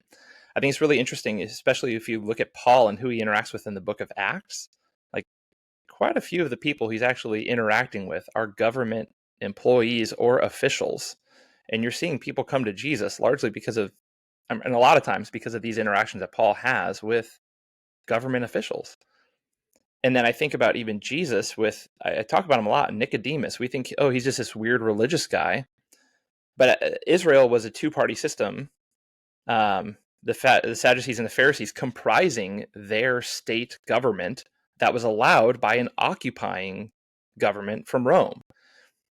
I think it's really interesting, especially if you look at Paul and who he interacts with in the book of Acts. Like, quite a few of the people he's actually interacting with are government employees or officials, and you're seeing people come to Jesus largely because of, and a lot of times because of these interactions that Paul has with government officials. And then I think about even Jesus with, I talk about him a lot, Nicodemus. We think, oh, he's just this weird religious guy. But Israel was a two-party system. The Sadducees and the Pharisees comprising their state government that was allowed by an occupying government from Rome.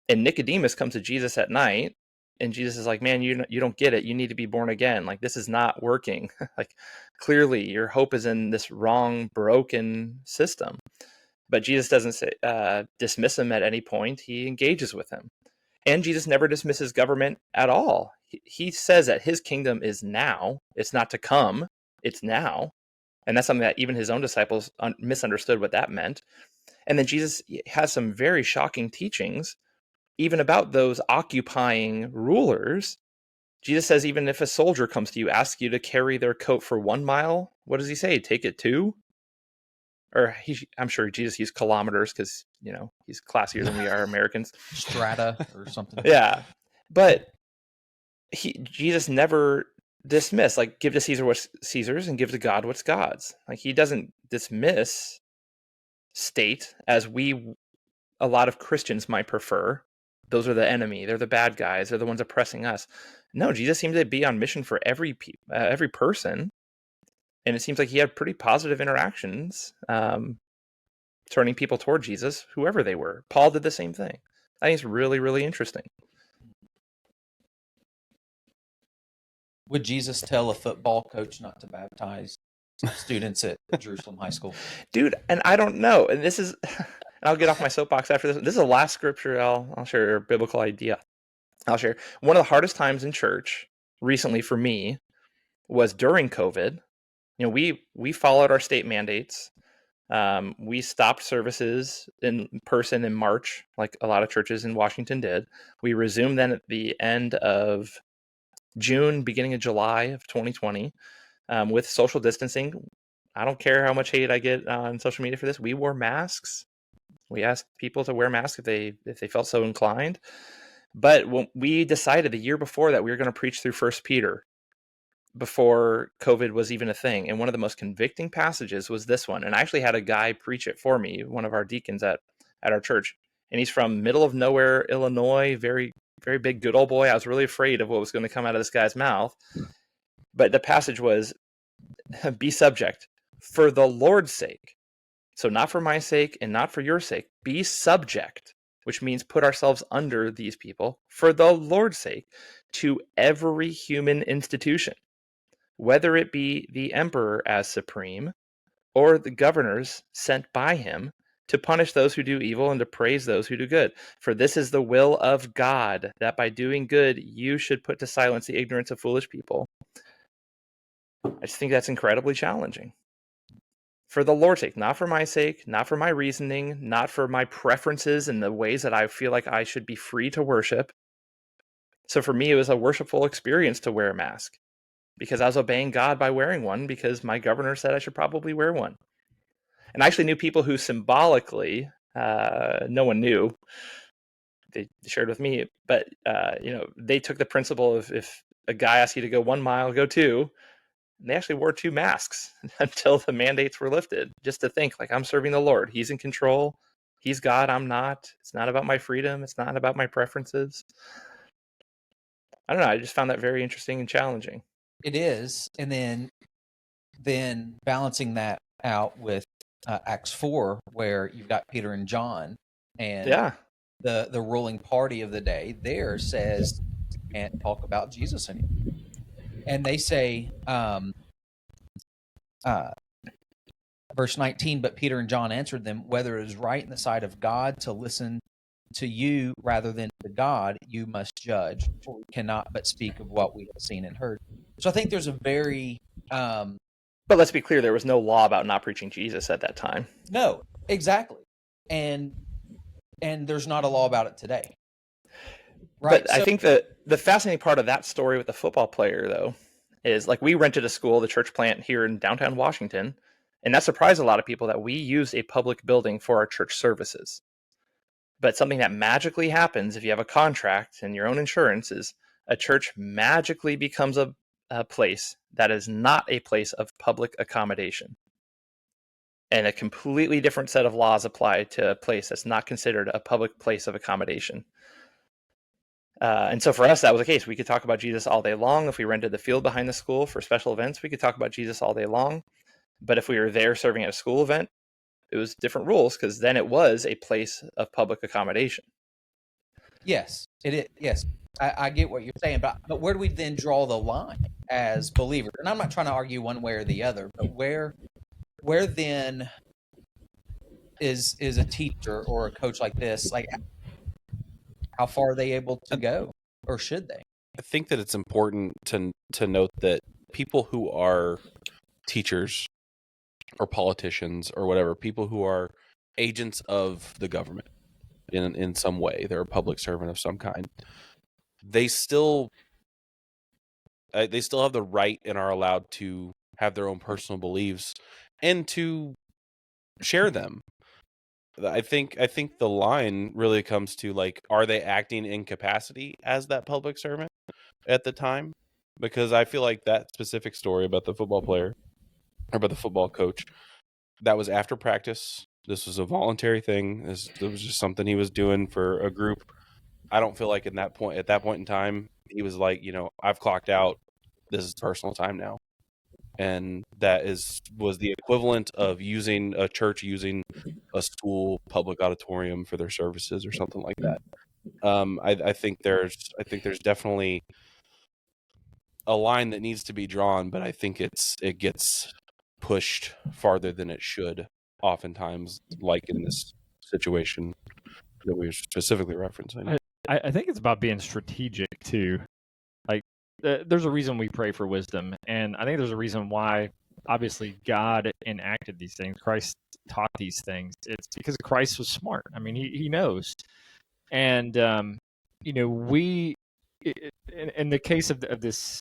And Nicodemus comes to Jesus at night, and Jesus is like, man, you don't get it. You need to be born again. Like, this is not working. Like, clearly your hope is in this wrong, broken system. But Jesus doesn't dismiss him at any point. He engages with him. And Jesus never dismisses government at all. He says that his kingdom is now. It's not to come. It's now. And that's something that even his own disciples misunderstood what that meant. And then Jesus has some very shocking teachings, even about those occupying rulers. Jesus says, even if a soldier comes to you, asks you to carry their coat for 1 mile, what does he say? Take it 2? Or I'm sure Jesus used kilometers because, he's classier than we are Americans. Strata or something. Yeah. But Jesus never dismissed, like, give to Caesar what's Caesar's and give to God what's God's. Like, he doesn't dismiss state as a lot of Christians might prefer. Those are the enemy. They're the bad guys. They're the ones oppressing us. No, Jesus seemed to be on mission for every person. And it seems like he had pretty positive interactions, turning people toward Jesus, whoever they were. Paul did the same thing. I think it's really, really interesting. Would Jesus tell a football coach not to baptize students at Jerusalem High School? Dude, and I don't know. And this is, I'll get off my soapbox after this. This is the last scripture I'll share, a biblical idea I'll share. One of the hardest times in church recently for me was during COVID. We followed our state mandates. We stopped services in person in March, like a lot of churches in Washington did. We resumed then at the end of June, beginning of July of 2020, with social distancing. I don't care how much hate I get on social media for this. We wore masks. We asked people to wear masks if they felt so inclined. But when we decided the year before that we were going to preach through 1 Peter before COVID was even a thing. And one of the most convicting passages was this one. And I actually had a guy preach it for me, one of our deacons at our church. And he's from middle of nowhere, Illinois, very, very big, good old boy. I was really afraid of what was going to come out of this guy's mouth. But the passage was, be subject for the Lord's sake. So not for my sake and not for your sake. Be subject, which means put ourselves under these people for the Lord's sake to every human institution, whether it be the emperor as supreme or the governors sent by him to punish those who do evil and to praise those who do good. For this is the will of God, that by doing good you should put to silence the ignorance of foolish people. I just think that's incredibly challenging. For the Lord's sake, not for my sake, not for my reasoning, not for my preferences and the ways that I feel like I should be free to worship. So for me, it was a worshipful experience to wear a mask, because I was obeying God by wearing one because my governor said I should probably wear one. And I actually knew people who symbolically, no one knew, they shared with me, but they took the principle of, if a guy asks you to go 1 mile, go 2. And they actually wore 2 masks until the mandates were lifted, just to think, like, I'm serving the Lord. He's in control. He's God. I'm not. It's not about my freedom. It's not about my preferences. I don't know. I just found that very interesting and challenging. It is. And then balancing that out with Acts 4, where you've got Peter and John, and the ruling party of the day there says, can't talk about Jesus anymore. And they say, verse 19, but Peter and John answered them, whether it is right in the sight of God to listen to you rather than to God, you must judge, for we cannot but speak of what we have seen and heard. So I think there's a very But let's be clear, there was no law about not preaching Jesus at that time. no, exactly. And there's not a law about it today. Right. But I think that the fascinating part of that story with the football player, though, is like we rented a school, the church plant here in downtown Washington, and that surprised a lot of people that we use a public building for our church services. But something that magically happens if you have a contract and your own insurance is a church magically becomes a place that is not a place of public accommodation. And a completely different set of laws apply to a place that's not considered a public place of accommodation. And so for us, that was the case. We could talk about Jesus all day long. If we rented the field behind the school for special events, we could talk about Jesus all day long. But if we were there serving at a school event, it was different rules because then it was a place of public accommodation. Yes, it is. Yes, I get what you're saying, but where do we then draw the line as believers? And I'm not trying to argue one way or the other, but where then is a teacher or a coach like this, like how far are they able to go, or should they? I think that it's important to note that people who are teachers or politicians or whatever, people who are agents of the government in some way, they're a public servant of some kind, they still have the right and are allowed to have their own personal beliefs and to share them. I think the line really comes to, like, are they acting in capacity as that public servant at the time? Because I feel like that specific story about the football player or about the football coach, that was after practice. This was a voluntary thing. This was just something he was doing for a group. I don't feel like at that point in time, he was like, I've clocked out. This is personal time now. And that was the equivalent of using a church using a school public auditorium for their services or something like that. I think there's definitely a line that needs to be drawn, but I think it gets pushed farther than it should, oftentimes, like in this situation that we're specifically referencing. I think it's about being strategic too. Like, there's a reason we pray for wisdom, and I think there's a reason why. Obviously, God enacted these things. Christ taught these things. It's because Christ was smart. I mean, he knows, and we, in the case of this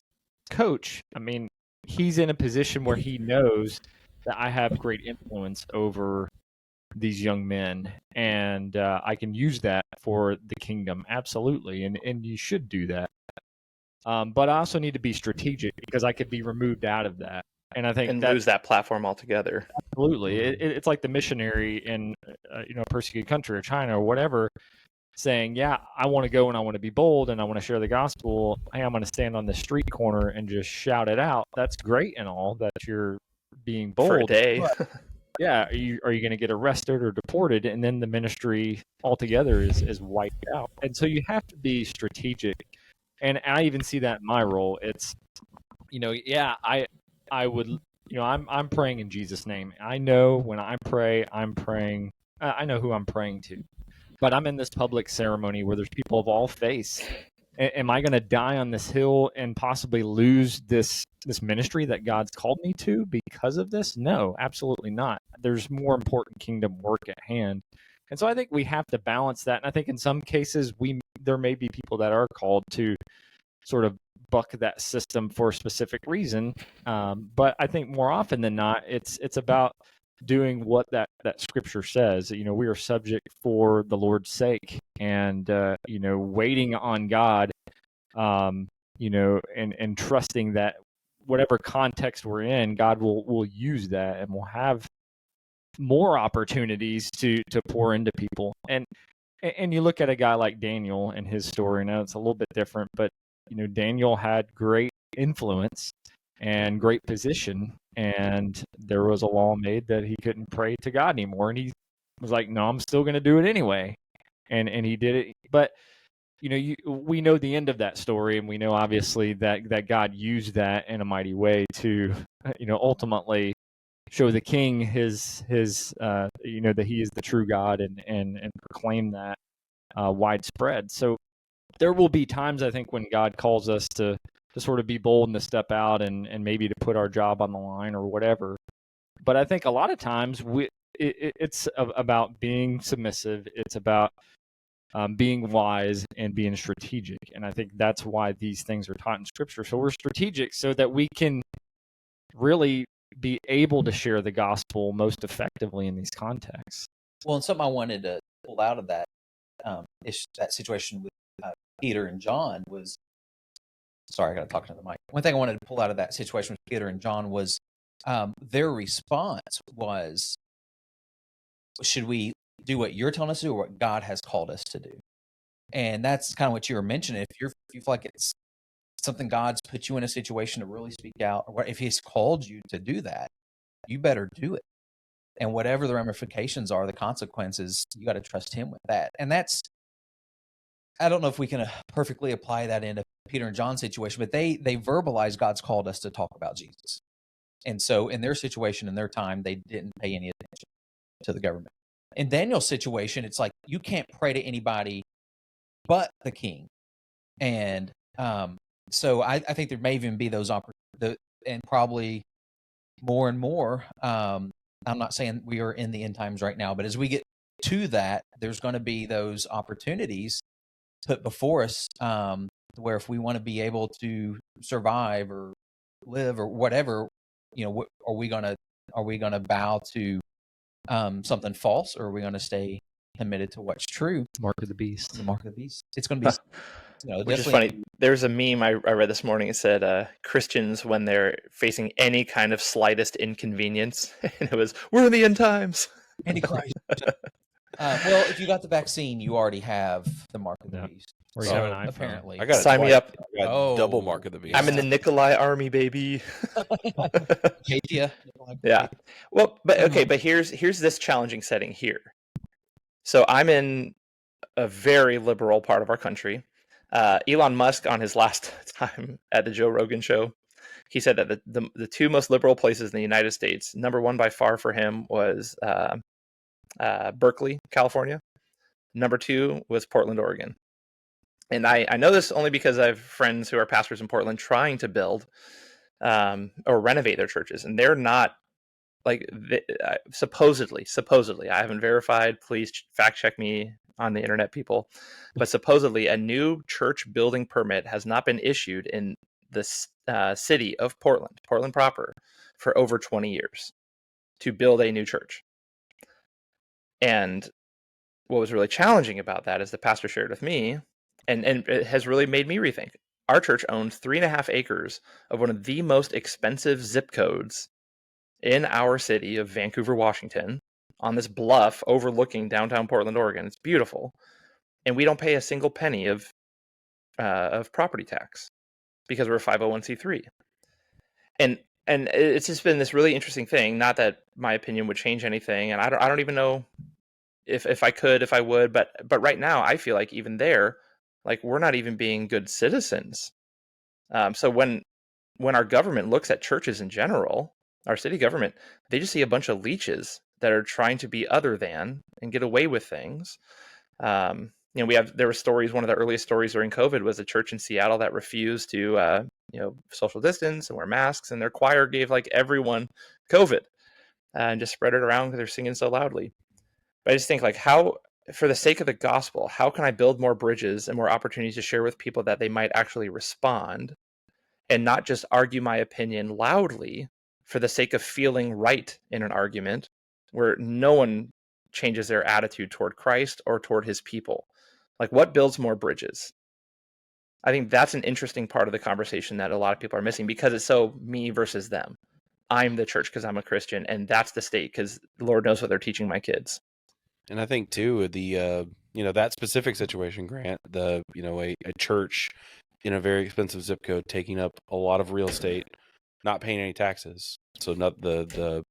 coach, I mean, he's in a position where he knows that I have great influence over these young men, and I can use that for the kingdom. Absolutely, and you should do that. But I also need to be strategic because I could be removed out of that, and I think lose that platform altogether. Absolutely, it's like the missionary in a persecuted country or China or whatever, saying, "Yeah, I want to go and I want to be bold and I want to share the gospel. Hey, I'm going to stand on the street corner and just shout it out." That's great and all that you're being bold for a day. But, yeah, are you going to get arrested or deported, and then the ministry altogether is wiped out? And so you have to be strategic. And I even see that in my role. It's, I would, I'm praying in Jesus' name. I know when I pray, I'm praying. I know who I'm praying to, but I'm in this public ceremony where there's people of all faiths. Am I going to die on this hill and possibly lose this ministry that God's called me to because of this? No, absolutely not. There's more important kingdom work at hand. And so I think we have to balance that. And I think in some cases, there may be people that are called to sort of buck that system for a specific reason. But I think more often than not, it's about doing what that scripture says. We are subject for the Lord's sake, and waiting on God, and trusting that whatever context we're in, God will use that, and we'll have more opportunities to pour into people. And you look at a guy like Daniel and his story. Now it's a little bit different, but Daniel had great influence and great position, and there was a law made that he couldn't pray to God anymore, and he was like, no, I'm still going to do it anyway, and he did it. But we know the end of that story, and we know obviously that God used that in a mighty way to, ultimately show the king his that he is the true God, and proclaim that widespread. So there will be times, I think, when God calls us to sort of be bold and to step out and maybe to put our job on the line or whatever. But I think a lot of times it's about being submissive. It's about being wise and being strategic. And I think that's why these things are taught in Scripture. So we're strategic so that we can really be able to share the gospel most effectively in these contexts. Well, and something I wanted to pull out of that that situation with Peter and John was, sorry, I got to talk to the mic. One thing I wanted to pull out of that situation with Peter and John was their response was, should we do what you're telling us to do or what God has called us to do? And that's kind of what you were mentioning. If you feel like it's something God's put you in a situation to really speak out, or if he's called you to do that, you better do it. And whatever the ramifications are, the consequences, you got to trust him with that. And that's, I don't know if we can perfectly apply that into Peter and John's situation, but they verbalized God's called us to talk about Jesus. And so in their situation, in their time, they didn't pay any attention to the government. In Daniel's situation, it's like you can't pray to anybody but the king. And so I think there may even be those opportunities, and probably more and more. I'm not saying we are in the end times right now, but as we get to that, there's going to be those opportunities put before us, where if we want to be able to survive or live or whatever, are we going to bow to something false, or are we going to stay committed to what's true? Mark of the beast. The mark of the beast. It's going to be, which is funny. There's a meme I read this morning. It said Christians, when they're facing any kind of slightest inconvenience, and it was, we're in the end times. Antichrist. Well, if you got the vaccine, you already have the mark of the beast. Or So, you have an iPhone. apparently, I got Sign me up. I got double mark of the beast. I'm in the Nikolai army, baby. Yeah. Well, but okay, but here's this challenging setting here. So I'm in a very liberal part of our country. Elon Musk, on his last time at the Joe Rogan show, he said that the two most liberal places in the United States, number one by far for him was Berkeley, California. Number two was Portland, Oregon. And I know this only because I have friends who are pastors in Portland trying to build or renovate their churches. And they're not, like, supposedly, I haven't verified, please fact check me on the internet, people. But supposedly a new church building permit has not been issued in the city of Portland proper, for over 20 years to build a new church. And what was really challenging about that is the pastor shared with me, and it has really made me rethink. Our church owns 3.5 acres of one of the most expensive zip codes in our city of Vancouver, Washington, on this bluff overlooking downtown Portland, Oregon. It's beautiful. And we don't pay a single penny of property tax because we're a 501c3. And it's just been this really interesting thing. Not that my opinion would change anything, and I don't even know if I could, if I would, but right now I feel like even there, like, we're not even being good citizens. So when our government looks at churches in general, our city government, they just see a bunch of leeches that are trying to be other than and get away with things. There were stories. One of the earliest stories during COVID was a church in Seattle that refused to, social distance and wear masks, and their choir gave like everyone COVID and just spread it around because they're singing so loudly. But I just think, like, how, for the sake of the gospel, how can I build more bridges and more opportunities to share with people that they might actually respond, and not just argue my opinion loudly for the sake of feeling right in an argument where no one changes their attitude toward Christ or toward his people? Like, what builds more bridges? I think that's an interesting part of the conversation that a lot of people are missing, because it's so me versus them. I'm the church because I'm a Christian, and that's the state because the Lord knows what they're teaching my kids. And I think too, the that specific situation, Grant, a church in a very expensive zip code taking up a lot of real estate, not paying any taxes. So not the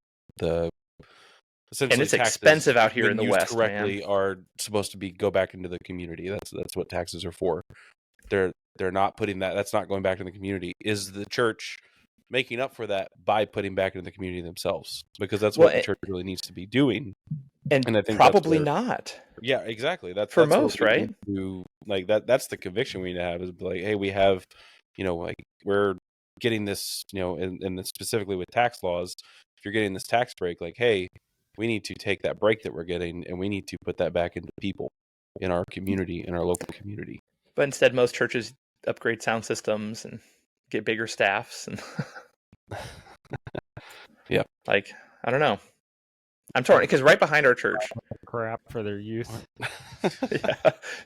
essentially, And it's taxes, expensive out here when in the used West, correctly, man. are supposed to go back into the community. That's what taxes are for. They're not putting that. That's not going back to the community. Is the church making up for that by putting back into the community themselves? Because that's Well, what the church really needs to be doing. and And I think that's probably where, not. yeah, exactly. That's For where most, we right? need to, like, that's the conviction we need to have, is like, hey, we have, like, we're getting this, and specifically with tax laws, if you're getting this tax break, like, hey, we need to take that break that we're getting and we need to put that back into people in our community, in our local community. But instead, most churches upgrade sound systems and get bigger staffs, and Yeah. like, I don't know. I'm torn because right behind our church, Crap for their youth. yeah,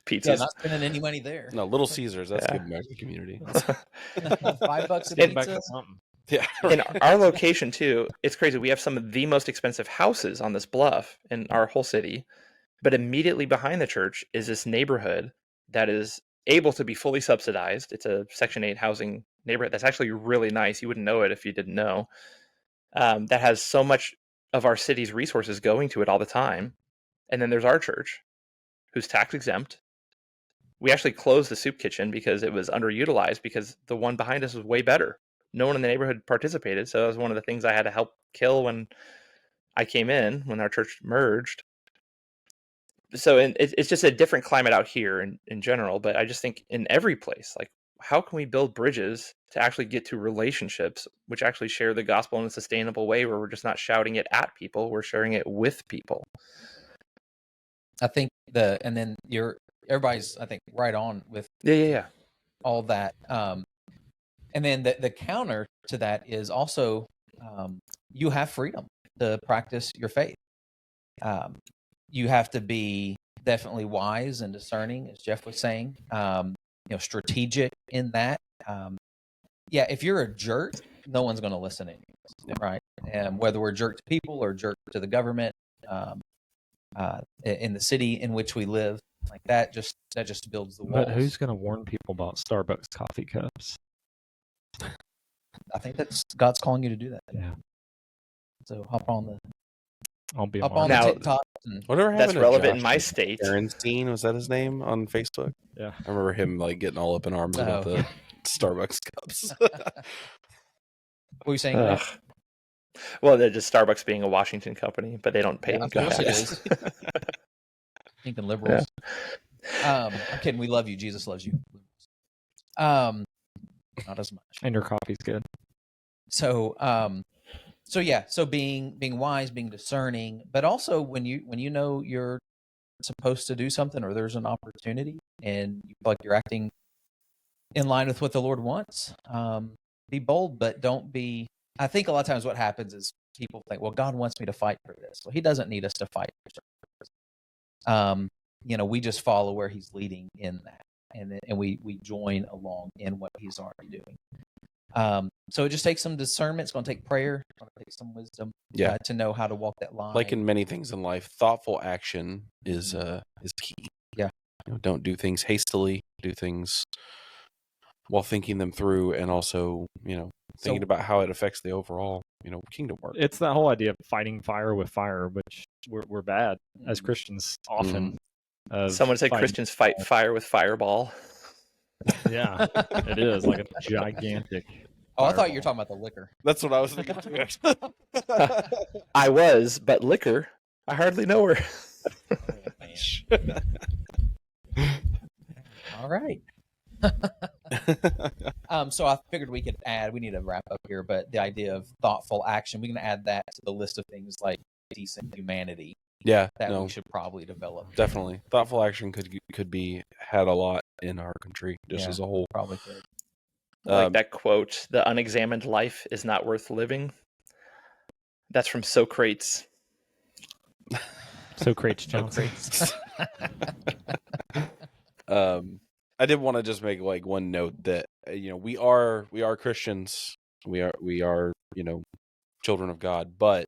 pizzas. Yeah, not spending any money there. No, Little Caesars, that's Yeah. giving back to the community. $5 a Get back pizza. to something. Yeah. In our location too, it's crazy. We have some of the most expensive houses on this bluff in our whole city, but immediately behind the church is this neighborhood that is able to be fully subsidized. It's a Section 8 housing neighborhood that's actually really nice. You wouldn't know it if you didn't know. That has so much of our city's resources going to it all the time. And then there's our church, who's tax exempt. We actually closed the soup kitchen because it was underutilized, because the one behind us was way better. No one in the neighborhood participated, so that was one of the things I had to help kill when I came in, when our church merged. So it's just a different climate out here in general, but I just think in every place, like, how can we build bridges to actually get to relationships which actually share the gospel in a sustainable way, where we're just not shouting it at people, we're sharing it with people. I think everybody's, I think, right on with Yeah. all that. And then the counter to that is also, you have freedom to practice your faith. You have to be definitely wise and discerning, as Jeff was saying, strategic in that. If you're a jerk, no one's going to listen anymore, right? And whether we're a jerk to people or a jerk to the government, in the city in which we live, like that just builds the walls. But who's going to warn people about Starbucks coffee cups? I think that's God's calling you to do that. Yeah. So hop on I'll be the on Now- TikTok. And, Whatever That's happened to relevant in Josh my state. Aaronstein, was that his name on Facebook? Yeah. I remember him like getting all up in arms about Oh, the yeah. Starbucks cups. What were you saying? Ugh. Grant? Well, they're just Starbucks being a Washington company, but they don't pay Yeah, them of good course it tax. is. Thinking liberals. I'm kidding. We love you. Jesus loves you. Not as much. And your coffee's good. So being wise, being discerning, but also when you know you're supposed to do something, or there's an opportunity and you feel like you're acting in line with what the Lord wants, be bold, but don't be. I think a lot of times what happens is people think, well, God wants me to fight for this. Well, He doesn't need us to fight for this. We just follow where He's leading in that, and we join along in what He's already doing. So it just takes some discernment. It's going to take prayer. It's going to take some wisdom, to know how to walk that line. Like in many things in life, thoughtful action is key. Yeah. Don't do things hastily. Do things while thinking them through, and also thinking about how it affects the overall kingdom work. It's that whole idea of fighting fire with fire, which we're bad as Christians often. Someone said fighting- Christians fight fire with fireball. Yeah, it is like a gigantic. Oh, I thought you were talking about the liquor. That's what I was thinking too, actually. I was, but liquor, I hardly know her. All right. So I figured we need to wrap up here, but the idea of thoughtful action, we can add that to the list of things like decent humanity Yeah, that no, we should probably develop. definitely. Thoughtful action could be had a lot in our country, just Yeah. as a whole. Probably could. Like that quote, "The unexamined life is not worth living." That's from Socrates. Socrates Johnson. I did want to just make like one note that we are Christians, we are children of God, but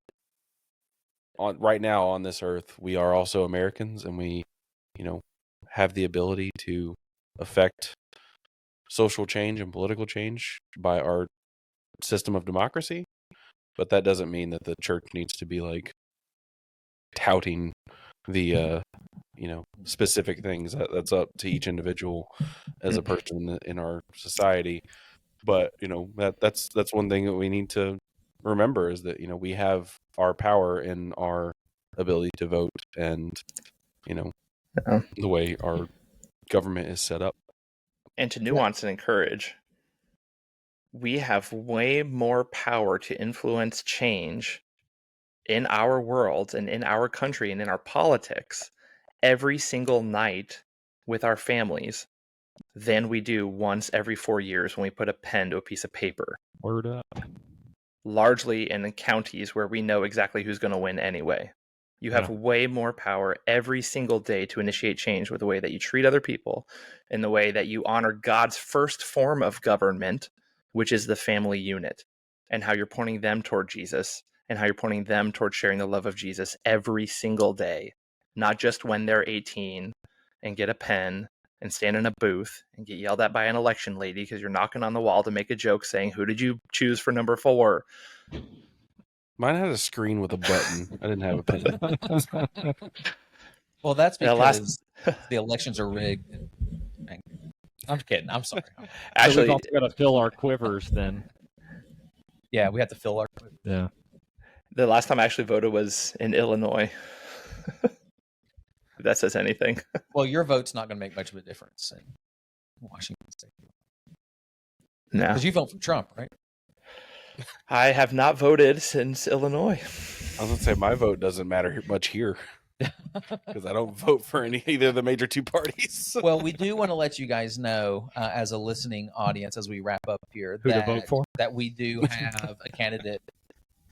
right now on this earth we are also Americans, and we have the ability to affect social change and political change by our system of democracy. But that doesn't mean that the church needs to be like touting the specific things. That's up to each individual as a person in our society. But that's one thing that we need to remember, is that we have our power in our ability to vote, and the way our government is set up. And to nuance and encourage, we have way more power to influence change in our world and in our country and in our politics every single night with our families than we do once every 4 years when we put a pen to a piece of paper. Word up. Largely in the counties where we know exactly who's going to win anyway. You have way more power every single day to initiate change with the way that you treat other people, in the way that you honor God's first form of government, which is the family unit, and how you're pointing them toward Jesus, and how you're pointing them toward sharing the love of Jesus every single day, not just when they're 18 and get a pen and stand in a booth and get yelled at by an election lady because you're knocking on the wall to make a joke saying, "Who did you choose for number 4?" Mine had a screen with a button. I didn't have a pen. Well, that's because the elections are rigged. I'm kidding. I'm sorry. Actually, so we've also got to fill our quivers then. Yeah, we have to fill our quivers. Yeah. The last time I actually voted was in Illinois. If that says anything. Well, your vote's not going to make much of a difference in Washington State. No. Because you vote for Trump, right? I have not voted since Illinois. I was going to say, my vote doesn't matter much here, because I don't vote for either of the major two parties. Well, we do want to let you guys know, as a listening audience, as we wrap up here, who to vote for? That we do have a candidate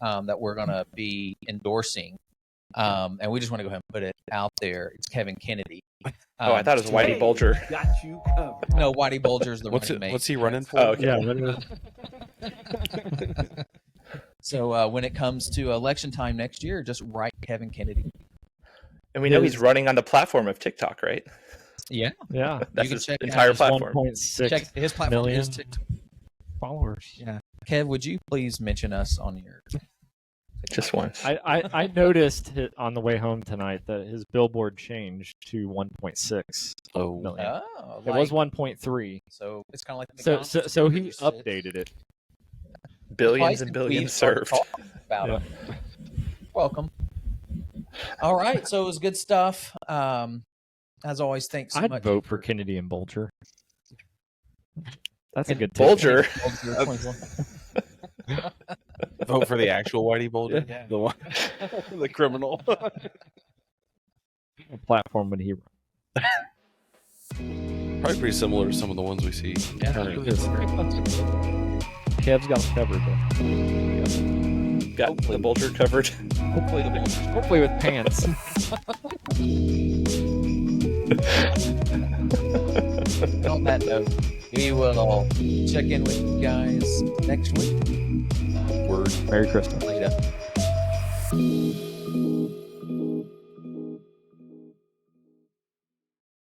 that we're going to be endorsing. And we just want to go ahead and put it out there. It's Kevin Kennedy. I thought it was Whitey Bulger. Got you covered. No, Whitey Bulger's the running mate. What's he running for? Oh, okay. Yeah. So when it comes to election time next year, just write Kevin Kennedy. And we know he's running on the platform of TikTok, right? Yeah. Yeah. That's can his check entire out platform. 1.6 Check his platform million is TikTok. followers. Yeah. Kev, would you please mention us on your... Just once. I noticed on the way home tonight that his billboard changed to 1.6 million. Oh, It was 1.3. So it's kind of like the So he updated it. Billions and billions served. About it. Welcome. All right, so it was good stuff. As always, thanks so I'd much. vote for Kennedy and Bulger. That's a good tip. Bulger. Vote for the actual Whitey Bulger, the one, the criminal. What platform would he run? Probably pretty similar to some of the ones we see. Yeah. Kev's got covered though. Got the Bulger covered. Hopefully with pants. On that note, we will check in with you guys next week. Word. Merry Christmas. Later.